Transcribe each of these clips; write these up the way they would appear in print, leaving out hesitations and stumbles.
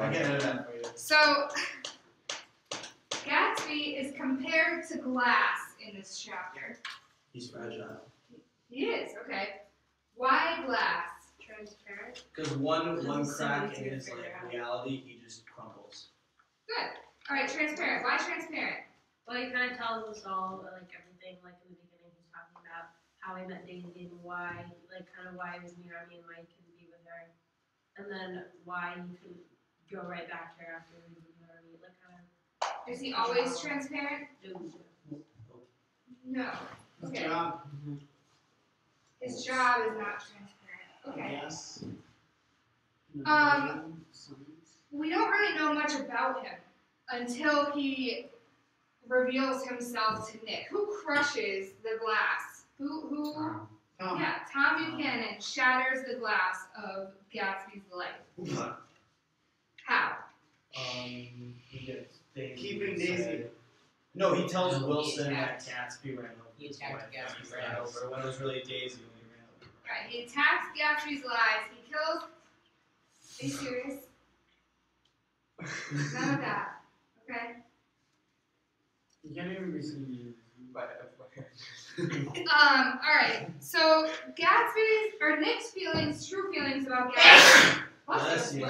I get rid of that for you. So, Gatsby is compared to glass in this chapter. He's fragile. He is, okay. Why glass? Transparent. Because one crack in his reality, he just crumbles. Good. All right, transparent. Why transparent? Well, he kind of tells us all, like, everything, like, in the beginning, he's talking about how he met Daisy and why, like, kind of why his Mirami and Mike couldn't be with her. And then why he couldn't go right back to her after leaving Mirami. Like, kind of. Is he always transparent? No. Okay. His job is not transparent. Okay. Yes. We don't really know much about him until he reveals himself to Nick. Who crushes the glass? Who? Yeah, Tom Buchanan shatters the glass of Gatsby's life. How? He gets Daisy. Keeping Daisy. No, he tells No, he Wilson that attacked- Gatsby ran over. he his attacked wife. Gatsby's He ran lives. over when it was really Daisy when he ran over. Right, he attacks Gatsby's lives. He kills. Are you serious? None of that. Okay. You can't even be seen. Alright. So Gatsby's or Nick's feelings, true feelings about Gatsby. Bless you.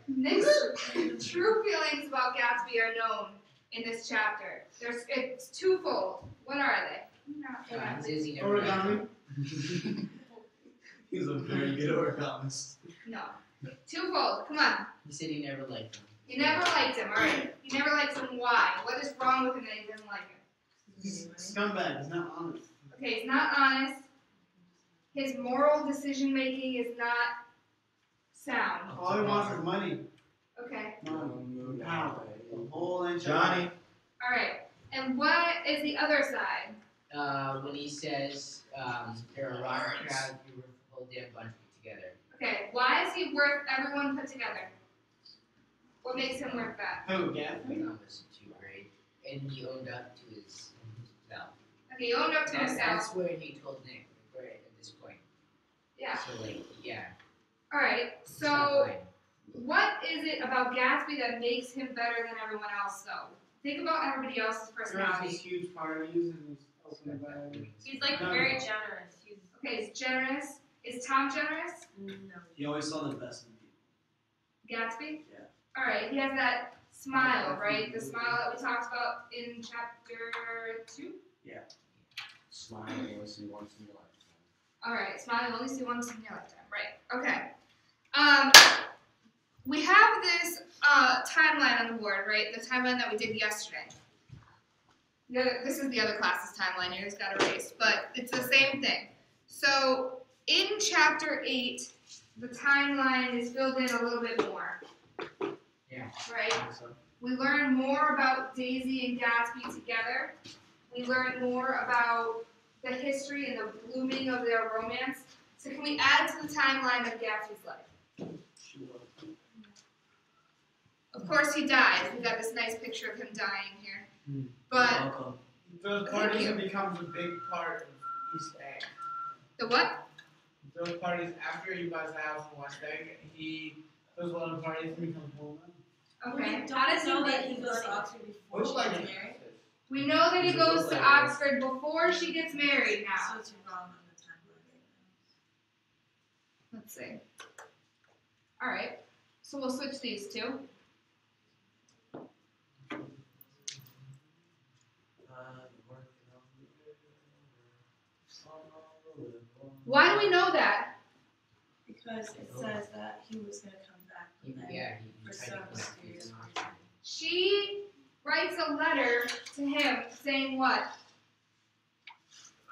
Nick's true feelings about Gatsby are known in this chapter. It's twofold. What are they? Dizzy never liked him. Origami. He's a very good origamist. No. Twofold. Come on. He said he never liked him. You never liked him, alright? You never liked him. Why? What is wrong with him that you didn't like him? He's scumbag. He's not honest. Okay, he's not honest. His moral decision making is not sound. All he wants is money. Okay. Money. Power. The whole enchilada. Johnny. Alright. And what is the other side? When he says there are a lot of crowds, you were the whole damn bunch put together. Okay, why is he worth everyone put together? What makes him worth that? Who? Gatsby? Not listen too great, and he owned up to his self. Okay, he owned up to himself. That's where he told Nick. Right at this point. Yeah. So like, yeah. Alright, it's so not fine. what is it about Gatsby that makes him better than everyone else, though? Think about everybody else's Throws personality. these huge parties and he's open about it. He's, like, No. very generous. He's, Okay, he's generous. Is Tom generous? no. He always saw the best in people. Gatsby? Yeah. Alright, he has that smile, right? The smile that we talked about in chapter 2? Smile and listen once in your lifetime. Alright, smile you only see once in your lifetime. Right, okay. We have this timeline on the board, right? The timeline that we did yesterday. This is the other class's timeline, you just got erased, but it's the same thing. So, in chapter 8, the timeline is filled in a little bit more. Yeah. Right? So, We learn more about Daisy and Gatsby together. We learn more about the history and the blooming of their romance. So can we add to the timeline of Gatsby's life? Of course he dies. We've got this nice picture of him dying here. But welcome. Those parties it becomes a big part of East Egg. the what? Those parties after he buys the house in West Egg, those little parties become full. Okay. How does he know that he goes to Oxford before she gets married? We know that he goes to Oxford before she gets married now. So it's wrong on the timeline. Let's see. Alright. So we'll switch these two. Why do we know that? Because it says that he was going to come back. He For tried some to connect mysterious with him. reason. She writes a letter to him saying what?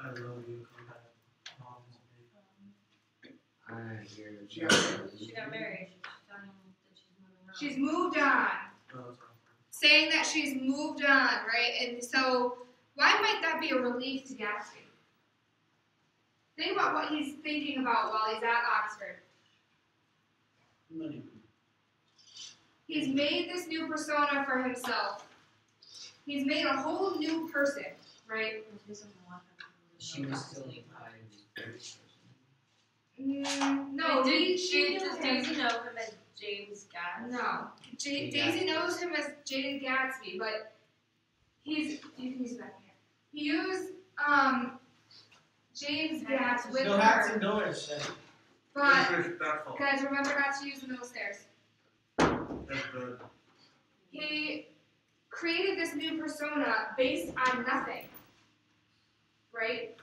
I love you. Come back. She got married. She's telling him that she's moving on. She's moved on. Saying that she's moved on, right? And so, why might that be a relief to Gatsby? Think about what he's thinking about while he's at Oxford. Money. He's made this new persona for himself. He's made a whole new person, right? He doesn't want her to She know was that. still in part of his person. No, Wait, she knew does him. Daisy know him as James Gass? No. Daisy knows him as Jay Gatsby, but you can use that here. He used James Gass with No hats her, indoors. Then. but Disrespectful. guys, remember not to use the middle stairs. That's good. He created this new persona based on nothing, right?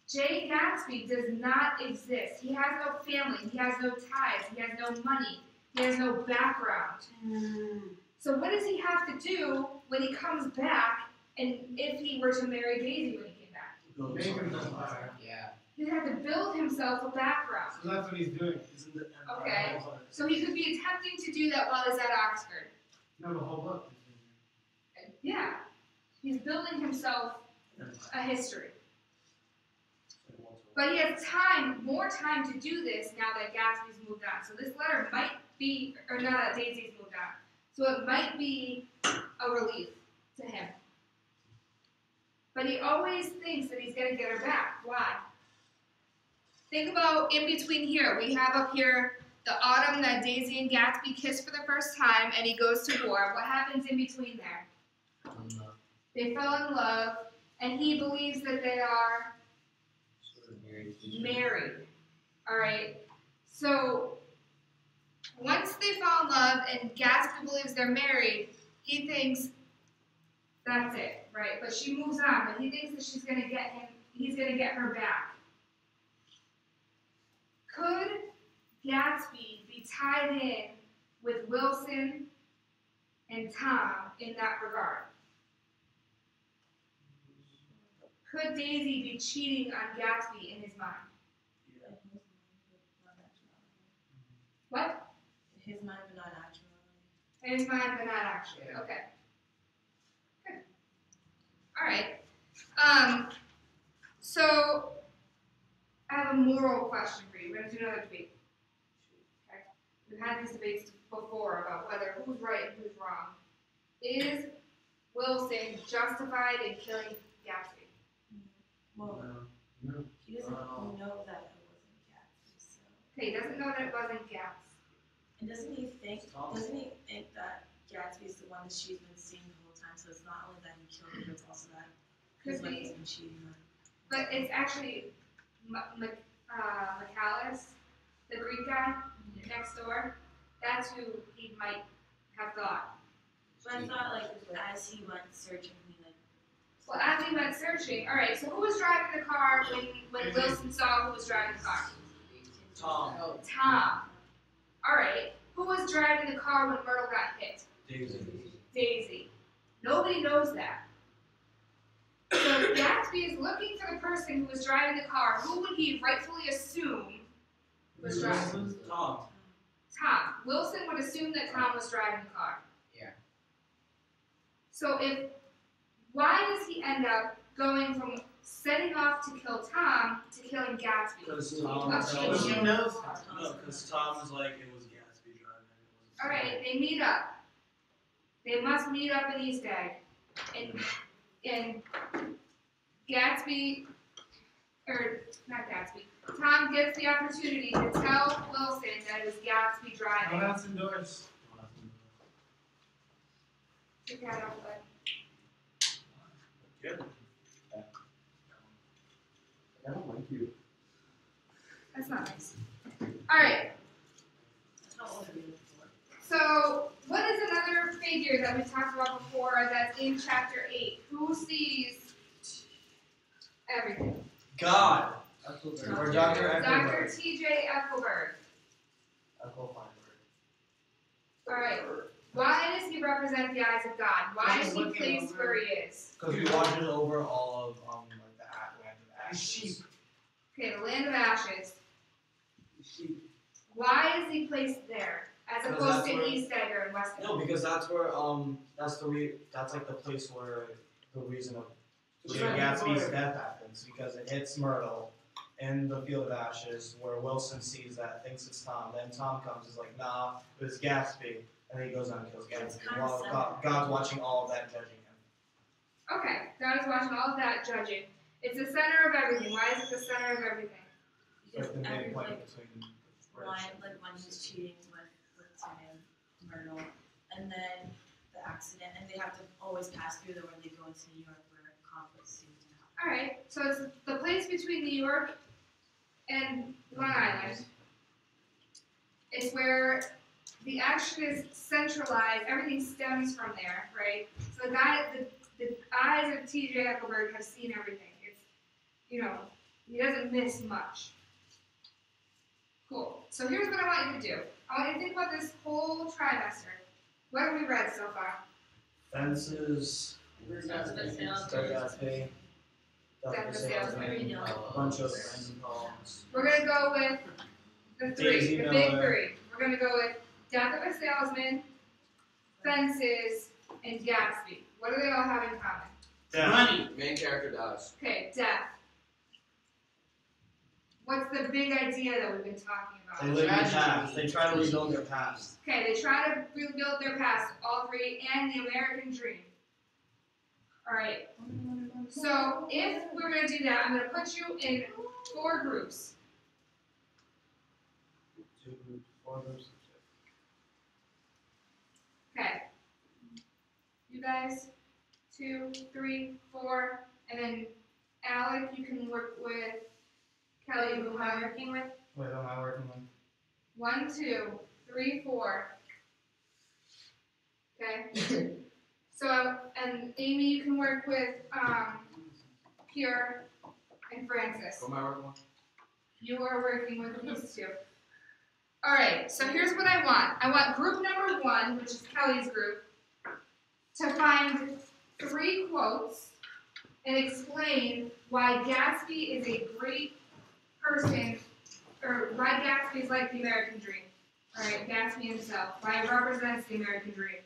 Jay Gatsby does not exist. He has no family. He has no ties. He has no money. He has no background. So what does he have to do when he comes back, and if he were to marry Daisy when he came back? Make him fire. Yeah. He'd have to build himself a background. So that's what he's doing. Isn't the Okay. So he could be attempting to do that while he's at Oxford. No, the whole book. Yeah. He's building himself a history. But he has more time to do this now that Gatsby's moved on. So this letter might be, or now that Daisy's moved on. So it might be a relief to him. But he always thinks that he's going to get her back. Why? Think about in between here. We have up here the autumn that Daisy and Gatsby kiss for the first time, and he goes to war. What happens in between there? They fell in love, and he believes that they are married. All right. So once they fall in love and Gatsby believes they're married, he thinks that's it, right? But she moves on. But he thinks that she's going to get him. He's going to get her back. Could Gatsby be tied in with Wilson and Tom in that regard? Could Daisy be cheating on Gatsby in his mind? What? In his mind, but not actually. In his mind, but not actually. Yeah. Okay. Good. All right. So I have a moral question for you. We're going to do another debate. Okay. We've had these debates before about whether who's right and who's wrong. Is Wilson justified in killing Gatsby? Well, No. he doesn't know that it wasn't Gatsby, so. Okay, he doesn't know that it wasn't Gatsby. And doesn't he think that Gatsby is the one that she's been seeing the whole time? So it's not only that he killed her, but it's also that his Could wife be. has been cheating on him. But it's actually Michaelis, the Greek guy next door. That's who he might have thought. But I thought, like, as he went searching, he, like, Well, as he went searching, all right. So who was driving the car when Wilson saw who was driving the car? Tom. Tom. All right. Who was driving the car when Myrtle got hit? Daisy. Daisy. Nobody knows that. So Gatsby is looking for the person who was driving the car. Who would he rightfully assume was driving? Tom. Tom. Wilson would assume that Tom was driving the car. Yeah. So why does he end up going from setting off to kill Tom to killing Gatsby? Because Tom Oh, tells she him. knows. No, because Tom was like, it was Gatsby driving. It was All right, they meet up. They must meet up in East Egg, and Gatsby, or not Gatsby. Tom gets the opportunity to tell Wilson that it was Gatsby No driving. hats indoors. Take that off, bud. Good. I don't like you. That's not nice. All right. how old are you? So, what is another figure that we talked about before that's in chapter 8? Who sees everything? God. Or Dr. Dr. Eckelberg. T.J. Eckelberg. Eckel Feinberg. All right. Why does he represent the eyes of God? Why is Just he looking placed over. where he is? Because we watches over all of like the land of His Ashes. sheep. Okay, the land of ashes. Sheep. Why is he placed there as Because opposed that's to where- East Egg or West Egg? No, because that's where that's like the place where the reason of Jay Gatsby's death happens, because it hits Myrtle in the field of ashes where Wilson sees that, thinks it's Tom. Then Tom comes, is like, nah, it was Gatsby, and then he goes on and kills It's Gatsby. kind of While similar. God's watching all of that, judging him. Okay, God is watching all of that, judging. It's the center of everything. Why is it the center of everything? Because Like the every, midpoint like, between when he's cheating with Tim Myrtle, and then the accident, and they have to always pass through there when they go into New York where conflicts seem to happen. Alright, so it's the place between New York and Long Island. It's where the action is centralized, everything stems from there, right? So the eyes of TJ Eckelberg have seen everything. It's, you know, he doesn't miss much. Cool. So here's what I want you to do. I want you to think about this whole trimester. What have we read so far? Fences, Death of a salesman. Death Death of a Salesman. a bunch of random poems. We're gonna go with the three, Daisy the big Miller. three. We're gonna go with Death of a Salesman, Fences, and Gatsby. What do they all have in common? Death. Main character dies. Okay, death. What's the big idea that we've been talking They about? live in the past. They try to rebuild their past. Okay, they try to rebuild their past, all three, and the American dream. Alright. So if we're gonna do that, I'm gonna put you in 4 groups. 2 groups, 4 groups. Okay. You guys, 2, 3, 4, and then Alec, you can work with Kelly, who am I working with? Wait, who am I working with? 1, 2, 3, 4. Okay. So, and Amy, you can work with Pure and Francis. Who am I working with? You are working with these 2. Alright, so here's what I want. I want group number 1, which is Kelly's group, to find 3 quotes and explain why Gatsby is a great person, or why Gatsby is like the American dream. Alright, Gatsby himself, why it represents the American dream.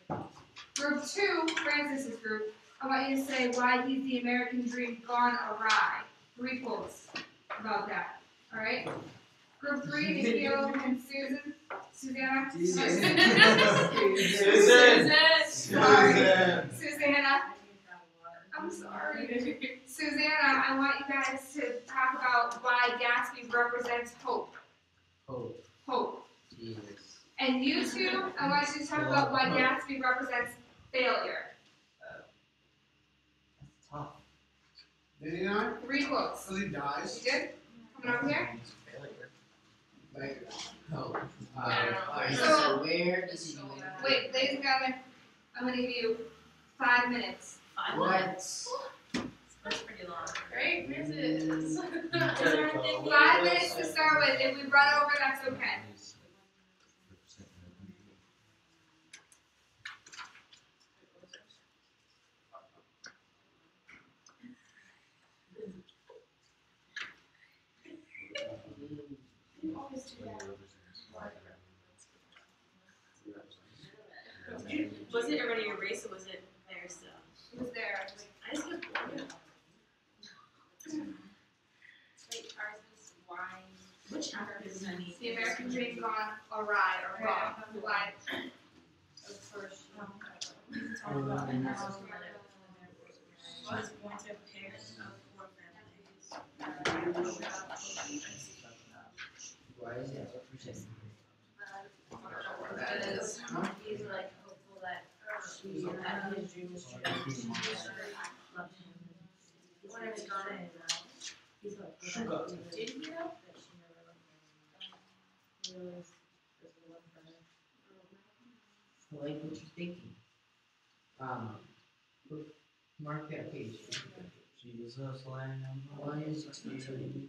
Group 2, Francis's group, I want you to say why he's the American dream gone awry. 3 quotes about that. Alright? Group 3, Nikhil and Susanna. Sorry. Susanna. I'm sorry. Susanna, I want you guys to talk about why Gatsby represents hope. Hope. Hope. Jesus. And you 2, I want you to talk about why Gatsby represents failure. That's tough. Did he not? 3 quotes. Because he dies. You good? Coming over here? Like, Hope. So- So where does he do it? Wait, ladies and gentlemen, I'm going to give you 5 minutes. What? That's pretty long. Right? Francis. 5 minutes to start with. If we run over, that's okay. Was it already erased or was it there still? It was there. I just get bored. Wait, ours is why. Which chapter is that? The American dream gone awry or wrong. Why? The first. Was born to parents of 4 families. Why is that represented? Because he's like hopeful that his dream is true. Loved him. He's like trying he's hopeful that did he know that she never loved him. He always was the one for her. I like what you're thinking. Look, mark that page. Jesus, Lamb. 162.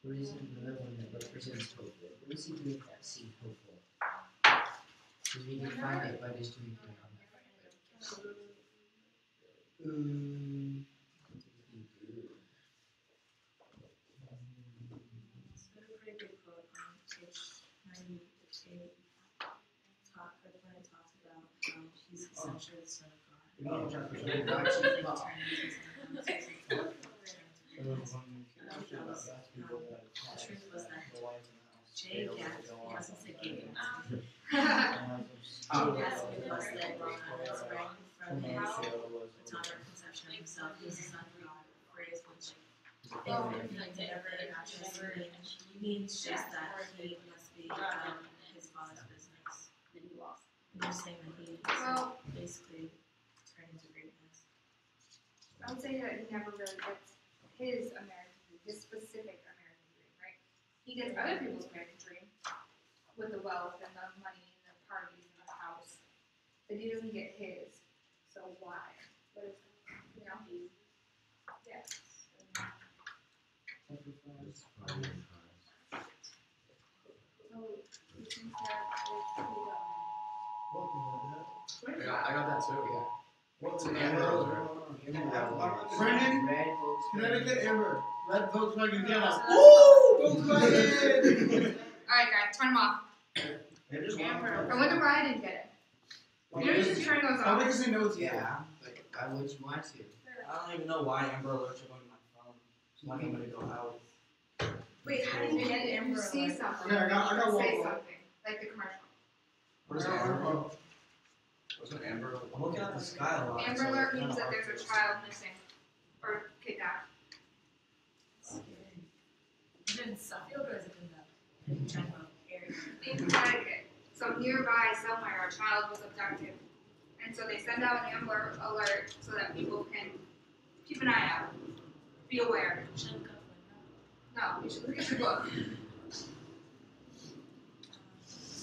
What is another one that represents hope? What does he do with that seed hopeful? Because we can find it by just doing it on that. It's been a pretty big quote on page 98. When it talks about how he's essentially the son of God. There was one about Gatsby book that The truth was that Jay Gatsby, I was gonna say Gay Gatsby. Oh. Jay Gatsby was the spring from his maternal conception of himself. He was the son of God, phrase which means just that he must be his father's business. They're saying that he Well, basically turned into greatness. I would say that he never really gets his American dream, his specific American dream, right? He gets other people's American dream with the wealth and the money and the parties and the house, but he doesn't get his. So why? What is, you know? Yeah. So you think that I got that too, yeah. What's an Amber? Brendan? Red Volkswagen. Connecticut Amber. Red Volkswagen Jetta. Woo! Volkswagen! Alright guys, turn them off. I wonder why I didn't get it. You know, you should turn those How off. because he knows you. Yeah, but why would you want to? I don't even know why Amber Alerts are going to my phone. It's not going to go out. Wait, how do you get If Amber you see Alert? something, Okay, I got one say more. something, like the commercial. What is it, Amber? What's it, Amber? I'm looking at the sky a lot. Amber so Alert it's means kinda that hard there's a to- child missing or kidnapped. Is it in Suffield or is it in the general area? In Connecticut. So nearby somewhere, a child was abducted. And so they send out an Amber Alert so that people can keep an eye out. Be aware. Shouldn't go No, you should look at your book.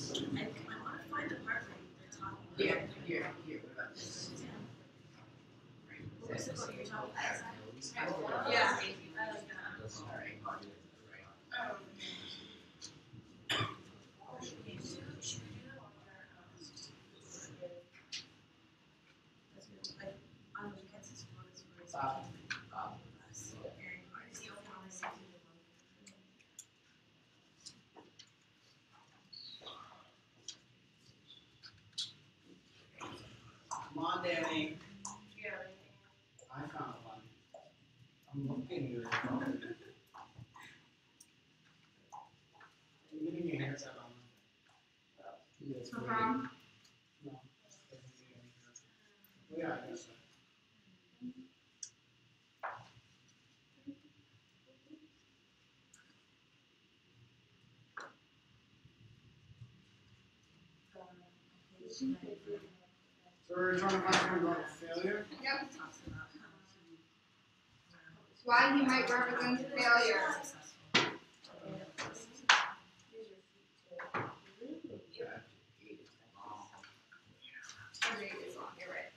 I want to find the part where they're talking about. Here, what about this? What was the book you're talking about? about? Yeah. I like that. Alright. Like, on the weekends, it's for us. Come on, Danny. I found one. I'm looking at your phone. You're getting your haircut on. It's No free. problem. No. Yeah, I guess so. So we're trying to find something about failure. Yep. Why he might represent failure. Okay, it's long, you're right.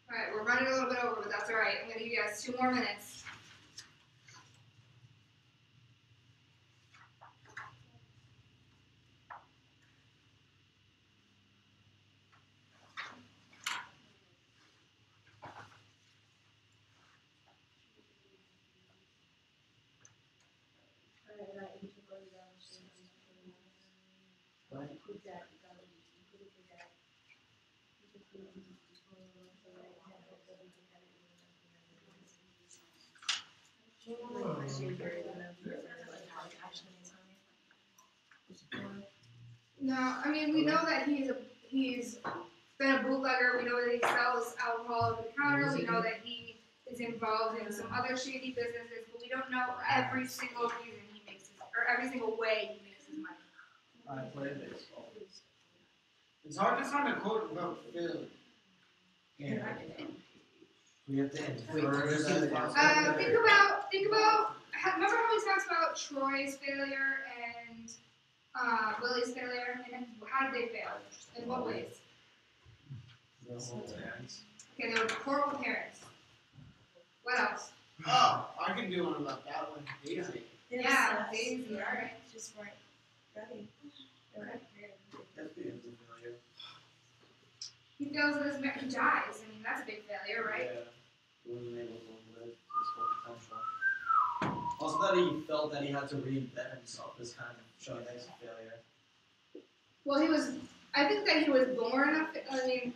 Alright, we're running a little bit over, but that's alright. I'm gonna give you guys 2 more minutes. No, I mean, we know that he's been a bootlegger. We know that he sells alcohol over the counter. We know that he is involved in some other shady businesses, but we don't know every single reason he makes his, or every single way he makes his money. I play baseball. It's hard to find a quote about failure. Yeah. We have to infer Wait, that. Think about. Remember how he talks about Troy's failure and Willie's failure, and how did they fail? In what ways? Okay, they were horrible parents. What else? Oh, I can do one about that one. Easy. Yeah, Daisy, alright. Just weren't ready. They weren't prepared. That's the end of failure. He fails at his marriage. He dies. I mean, that's a big failure, right? Yeah. He wasn't able to live his full potential. Also, that he felt that he had to reinvent himself is kind of showing that he's a failure. Well, he was. I think that he was born. I mean,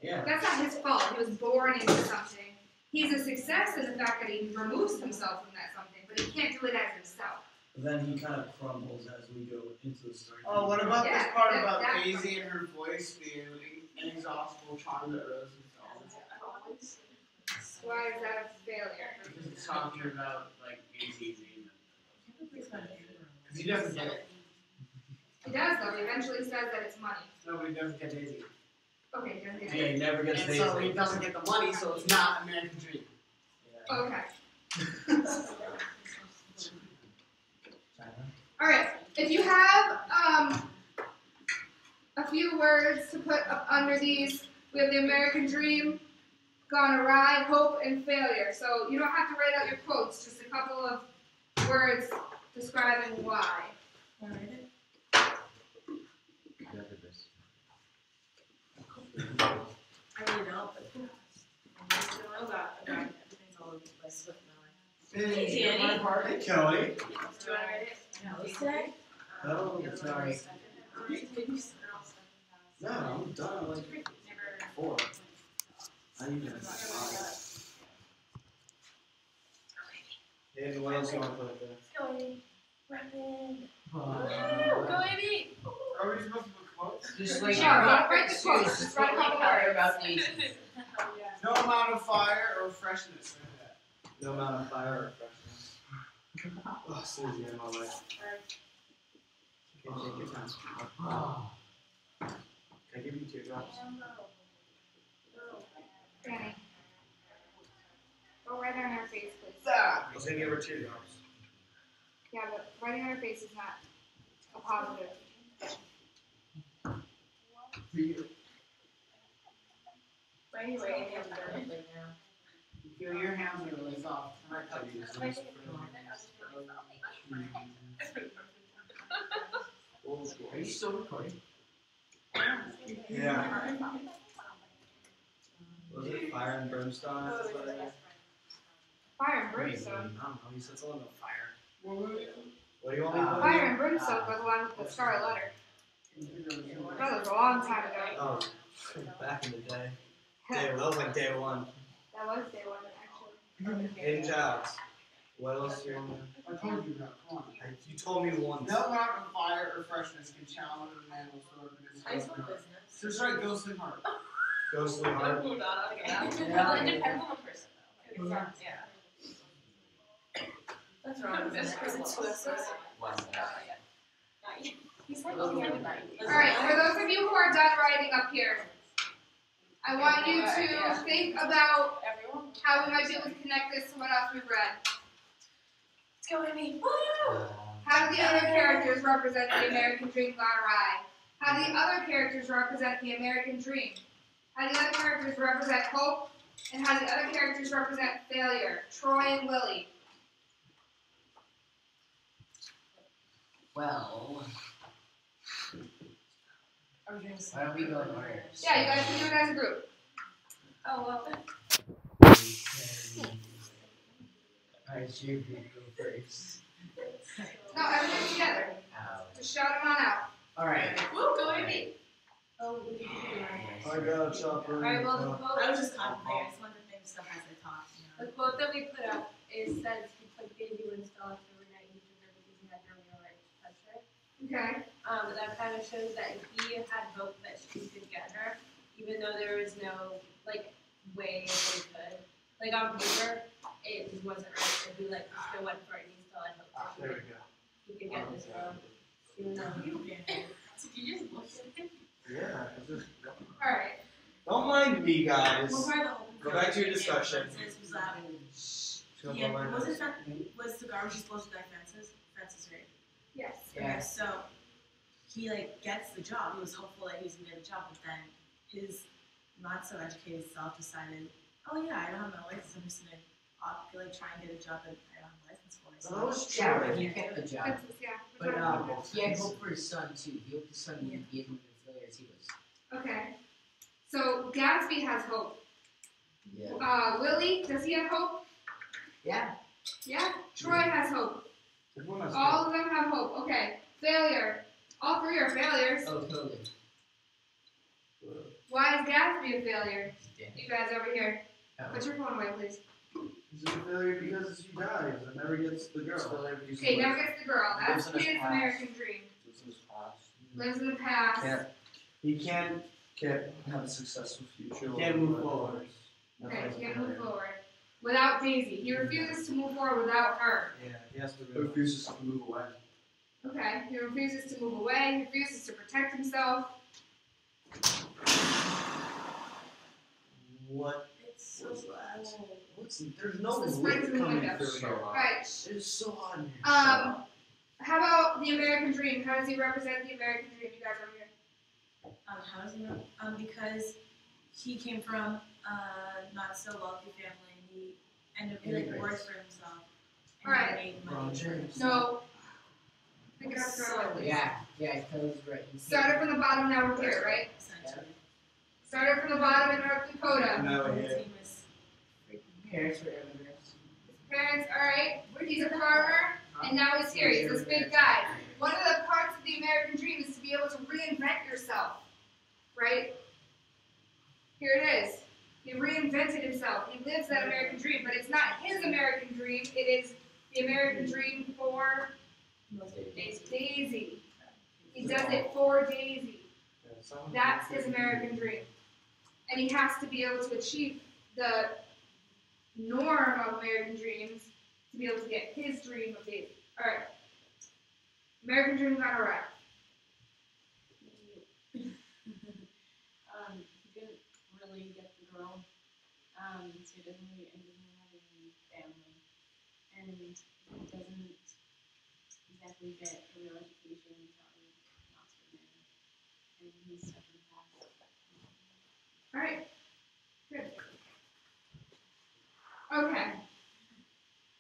Yeah. That's not his fault. He was born into something. He's a success in the fact that he removes himself from that something, but he can't do it as himself. But then he kind of crumbles as we go into the story. Oh, what about this Yeah, part that- about that- Daisy and her voice being inexhaustible charm that Rosenfeld? Why is that a failure? Because it's talking about like Daisy's name. Because he doesn't get it. He does though. He eventually says that it's money. Nobody doesn't get Daisy. Okay, he doesn't get Yeah, it. he never gets And Daisy. so he doesn't get the money, so it's not American Dream. Okay. All right. If you have a few words to put up under these, we have the American Dream, gone awry, hope, and failure. So you don't have to write out your quotes. Just a couple of words describing why. Wanna read it? I really don't, but I know about everything's all over the place with Miller. Hey, Danny. my party. Hey, Kelly. Do you wanna read it? No, today? Oh, sorry. No, I'm done like 4. I need to. Hey, what else you want to put there? Go Amy! Are we supposed to put quotes? Just like, Sure, write the quotes. Just write a couple words. about these. No amount of fire or freshness. No amount of fire or freshness. Oh, Susie, in my life. Okay, take your time. Can I give you teardrops? Danny. Go right on her face, please. I was gonna give her teardrops. Yeah, but writing on her face is not a positive. Why are you writing it perfectly now? You feel your hands are really soft. Are you still recording? Yeah. Was it fire and brimstone? That's what it is. Fire and I don't brimstone. know. He said something about fire. Well, What do you want me to put? Fire and brimstone goes along with the Scarlet Letter. That was a long time ago. Oh, back in the day. That was like day 1. That was day 1, actually. Hayden Jobs. What else do you want to? I told you that. Come on. You told me once. No amount of fire or freshness can challenge a man with sword in his I spoke hand. business. Just write ghostly heart. Ghostly heart. Well, it depends on the person though. Yeah. What's wrong with this? Is it two S's? He's like, Alright, for those of you who are done writing up here, I want you to think about how we might be able to connect this to what else we've read. Let's go, Amy. Woo! How do the other characters represent the American Dream gone awry? How do the other characters represent the American Dream? How do the other characters represent hope? And how do the other characters represent failure? Troy and Willie. Well, Are we doing why don't we go in order? Yeah, you guys can do it as a group. Oh, well. Alright, your group go first. No, everything together. Just shout them on out. Alright. Woo, go Amy. Oh, we can do it. I got a chopper. Alright, well, the quote, I was just contemplating. I just wanted to think of stuff as I talked. the quote that we put up is says he took Daisy Winston overnight and he did everything he had to realize. That's right. Okay. That kind of shows that he had hope that she could get her, even though there was no like way they could. Like on paper, it just wasn't right. So he like still went for it. And he still had hope that There we go. he could get this girl, even though he Did you just look at it? Yeah. it's just- Alright. Don't mind me, guys. Well, part of the whole Go back to your discussion. Was that Chill yeah, on my was notes. it that was the garbage supposed to die Francis? Francis, right? Yes. Yeah. So he like gets the job. He was hopeful that he was gonna get a job, but then his not so educated self decided, oh yeah, I don't have my license. I'm just gonna like try and get a job that I don't have a license for. So That was Yeah, true. but he kept the job. That's, yeah. But he had hope for his son too. He hoped his son would be as failure as he was. Okay. So Gatsby has hope. Yeah. Willie, does he have hope? Yeah. Yeah. Troy has hope. Everyone has All of them have hope. Okay. Failure. All 3 are failures. Oh, totally. What Why is Gatsby a failure? Yeah. You guys over here. Oh. Put your phone away, please. He's a failure because he dies and never gets the girl. Okay, never gets the girl. That's Lives in his his past. American dream. Lives in his past. Lives in the past. He can't Have a successful future. move forward. That's why Okay, he's a he can't move failure. forward. Without Daisy. He refuses to move forward without her. Yeah, he has to He realize. refuses to move away. Okay, he refuses to move away. He refuses to protect himself. What? It's so loud. There's no The springs light in the coming window. through here. Right. It's so hot in here. How about the American dream? How does he represent the American dream? You guys over here. How does he know? Because he came from a not so wealthy family and he ended up like worked for himself. And Alright. he made money for himself. No. Pick it up, throw it away, please. Yeah, Kelly's right. He Started from the bottom, now we're here, right? Essentially. Started from the bottom in North Dakota. Now we're His here. team was parents were immigrants. Parents, alright. He's a farmer, and now he's here. He's this big guy. One of the parts of the American dream is to be able to reinvent yourself, right? Here it is. He reinvented himself. He lives that American dream, but it's not his American dream. It is the American dream for Daisy. He does it for Daisy. That's his American dream. And he has to be able to achieve the norm of American dreams to be able to get his dream of Daisy. Alright. American dream got alright. He didn't really get the girl, so he doesn't really end up having any family, and he doesn't exactly get a real education until he's an Oxford man, and he's stuck in the past. Alright. Good. Okay.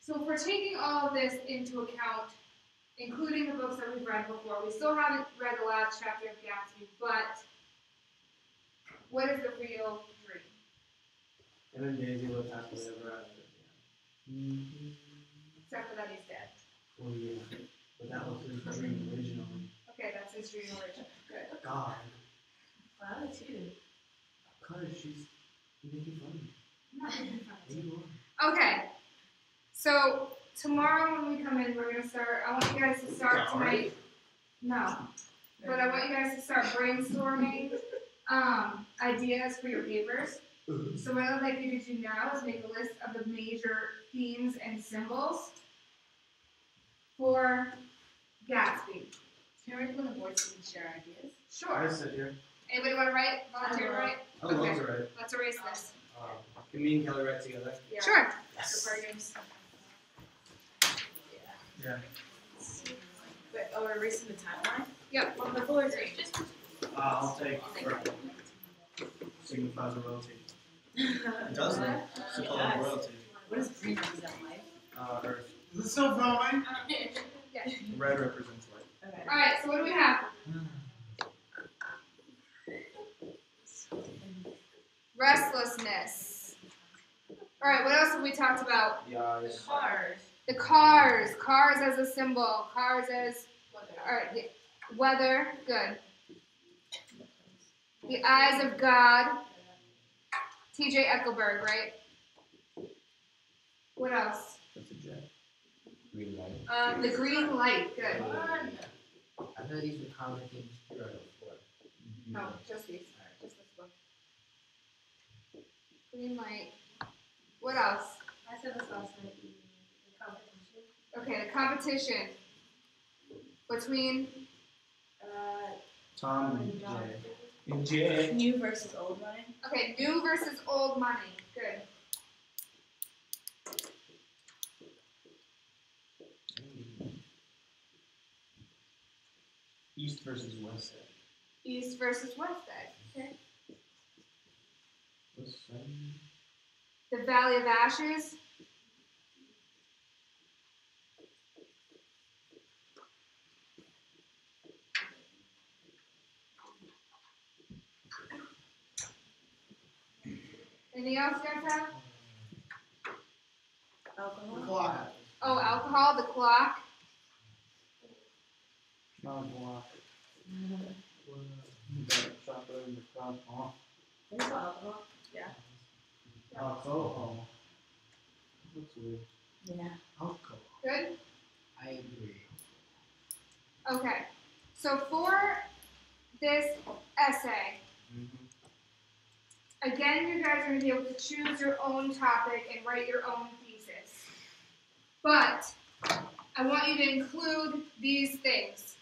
So if we're taking all of this into account, including the books that we've read before, we still haven't read the last chapter of Gatsby, but what is the real dream? And then Daisy lived happily ever after. Except for that he's dead. Well, yeah. But that was his dream originally. Okay, that's his dream origin. Good. God. wow too. Because she's making fun of me. I'm not making fun of you. You are. Okay. So tomorrow when we come in, we're gonna start. I want you guys to start tonight. No, but I want you guys to start brainstorming ideas for your papers. So what I'd like you to do now is make a list of the major themes and symbols for Gatsby. Can we when the boys can share ideas? Sure. I sit here. Anybody want to write? Volunteer to write? I would love to write. Let's erase this. Can me and Kelly write together? Yeah. Sure. Yes. Yeah. But we're erasing the timeline? Yep. Well, the boys are just. I'll take signifies royalty. It doesn't. It's a color of royalty. What is green represent life? Earth. Is it still growing? Yes. Red represents life. Okay. All right. So what do we have? Restlessness. All right. What else have we talked about? The eyes. Cars. The cars. Cars as a symbol. Cars as. All right. The weather. Good. The eyes of God. T.J. Eckelberg, right? What else? That's a jet. Green light. The green light. Good. I know these were common themes throughout the book. No, just these. Just this one. Green light. What else? I said this last night, the competition. Okay, the competition between. Tom and Jay. And Jay. New versus old money. Okay, new versus old money. Good. East versus west side. East versus west side. Okay. West side. The Valley of Ashes. Anything else you guys have? Alcohol. Clock. Oh, alcohol, the clock. Not a block. Chocolate in the clock. There's alcohol. Alcohol. Looks weird. Yeah. Alcohol. Good? I agree. Okay. So for this essay, again, you guys are going to be able to choose your own topic and write your own thesis. But I want you to include these things.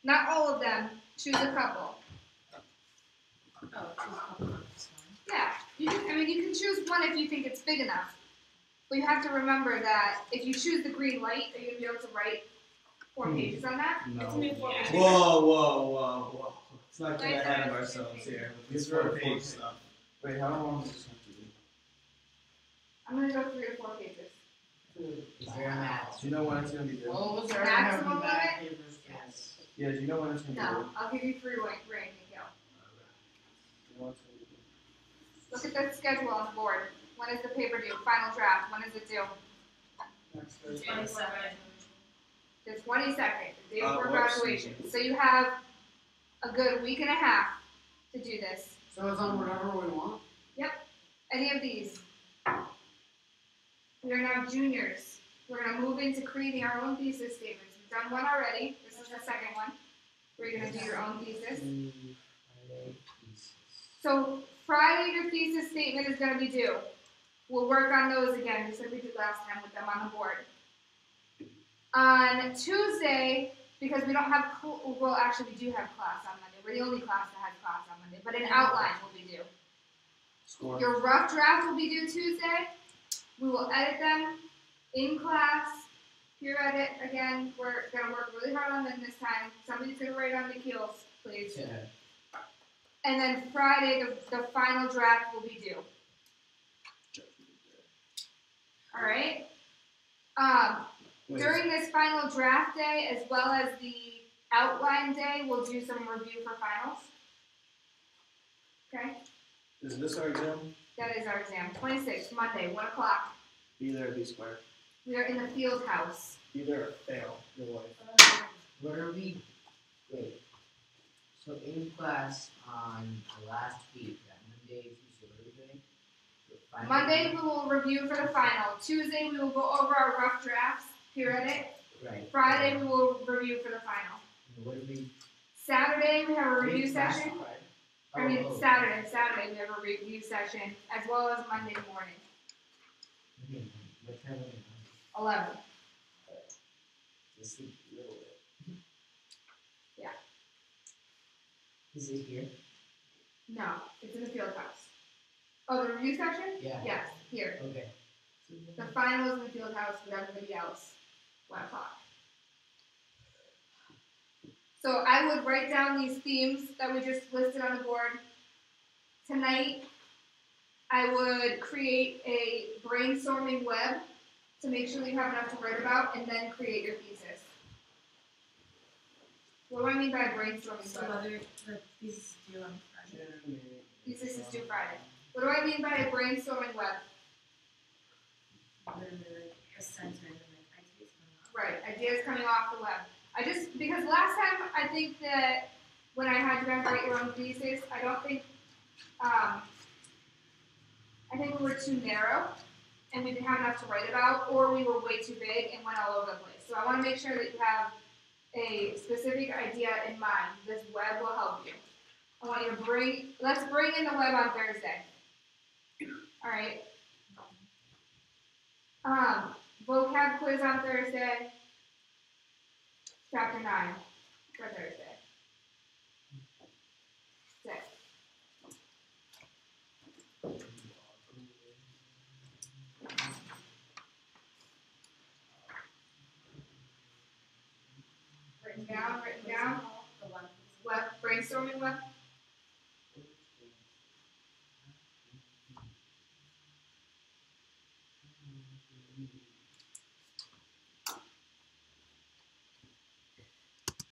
Not all of them, choose a couple. Oh, choose a couple of this one. Yeah, you can choose one if you think it's big enough. But you have to remember that if you choose the green light, are you going to be able to write 4 pages on that? No. It's gonna be 4 pages. Whoa. Let's not get Nice ahead of idea. ourselves here. These 4-page stuff. Wait, how long does this have to be? I'm going to go 3 to 4 pages. Is there a math? Do you know when it's gonna be due? Well, was there Maximum have the back limit? papers? Yes. Yeah, do you know when it's gonna be No, due? I'll give you 3 range, Nikhil. You know when it's gonna be due? Look at the schedule on the board. When is the paper due? Final draft. When is it due? Next Thursday. 27. The 22nd, the day before whoops. graduation. So you have a good week and a half to do this. So it's on whatever we want? Any of these. We are now juniors. We're going to move into creating our own thesis statements. We've done one already. This is the second one. Where you're going to do your own thesis. So Friday, your thesis statement is going to be due. We'll work on those again, just like we did last time with them on the board. On Tuesday, because we don't have, well, actually, we do have class on Monday. We're the only class that has class on Monday, but an outline will be due. Score. Your rough draft will be due Tuesday. We will edit them in class. Peer edit again. We're gonna work really hard on them this time. Somebody's gonna write on Nikhil's, please. Yeah. And then Friday, the final draft will be due. All right. Wait, During this final draft day, as well as the outline day, we'll do some review for finals. Okay. is this our exam? That is our exam. 26th, Monday, 1 o'clock. Be there, be square. We are in the field house. Be there or fail your life. What are we, wait, so in class on the last week, that Monday, Tuesday, what are we doing? The final Monday, week? we will review for the final. Tuesday, we will go over our rough drafts, peer edit. Right. Friday, we will review for the final. And what are we? Saturday, we have a review in class session. on Friday? I mean, Oh, Saturday, we have a review session, as well as Monday morning, okay. What time are we 11. on? Just sleep a little bit. Yeah. Is it here? No, it's in the field house. Oh, the review session? Yeah. Yes, here. Okay. The final is in the field house with everybody else, 1 o'clock. So I would write down these themes that we just listed on the board. Tonight, I would create a brainstorming web to make sure that you have enough to write about, and then create your thesis. What do I mean by brainstorming So web? whether the thesis is due on Friday. Thesis is due Friday. What do I mean by a brainstorming web? Literally like a center and like ideas coming up. Right, ideas coming off the web. Because last time, I think that when I had you guys write your own thesis, I don't think, I think we were too narrow, and we didn't have enough to write about, or we were way too big and went all over the place. So I want to make sure that you have a specific idea in mind. This web will help you. I want you to let's bring in the web on Thursday. All right. Vocab quiz on Thursday. Chapter 9 for Thursday. 6. Written down. The one. Web, brainstorming web.